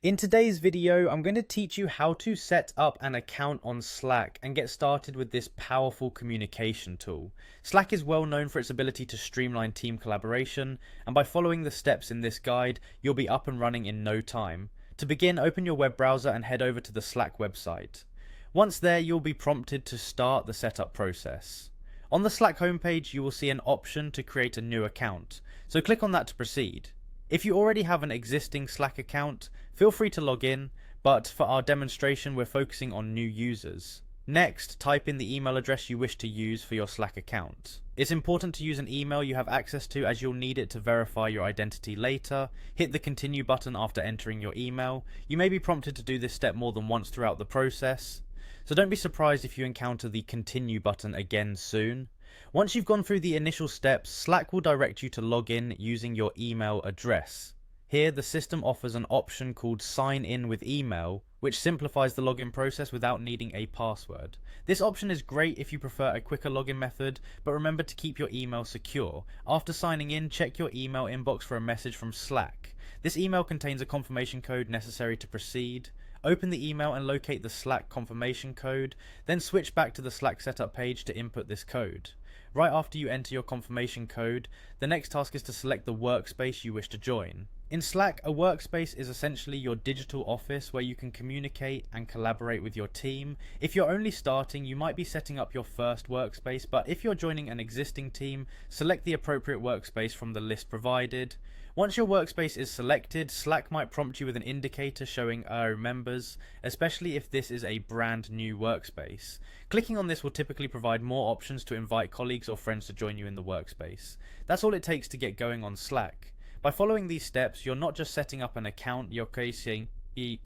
In today's video, I'm going to teach you how to set up an account on Slack and get started with this powerful communication tool. Slack is well known for its ability to streamline team collaboration, and by following the steps in this guide, you'll be up and running in no time. To begin, open your web browser and head over to the Slack website. Once there, you'll be prompted to start the setup process. On the Slack homepage, you will see an option to create a new account, so click on that to proceed. If you already have an existing Slack account, feel free to log in, but for our demonstration we're focusing on new users. Next, type in the email address you wish to use for your Slack account. It's important to use an email you have access to as you'll need it to verify your identity later. Hit the continue button after entering your email. You may be prompted to do this step more than once throughout the process, so don't be surprised if you encounter the continue button again soon. Once you've gone through the initial steps, Slack will direct you to log in using your email address. Here, the system offers an option called Sign In with Email, which simplifies the login process without needing a password. This option is great if you prefer a quicker login method, but remember to keep your email secure. After signing in, check your email inbox for a message from Slack. This email contains a confirmation code necessary to proceed. Open the email and locate the Slack confirmation code, then switch back to the Slack setup page to input this code. Right after you enter your confirmation code, the next task is to select the workspace you wish to join. In Slack, a workspace is essentially your digital office where you can communicate and collaborate with your team. If you're only starting, you might be setting up your first workspace, but if you're joining an existing team, select the appropriate workspace from the list provided. Once your workspace is selected, Slack might prompt you with an indicator showing members, especially if this is a brand new workspace. Clicking on this will typically provide more options to invite colleagues or friends to join you in the workspace. That's all it takes to get going on Slack. By following these steps, you're not just setting up an account, you're creating you're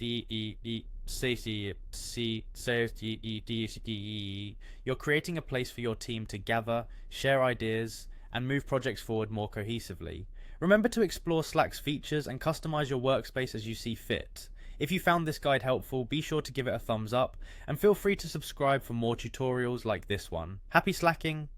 creating a place for your team to gather, share ideas, and move projects forward more cohesively. Remember to explore Slack's features and customize your workspace as you see fit. If you found this guide helpful, be sure to give it a thumbs up, and feel free to subscribe for more tutorials like this one. Happy slacking!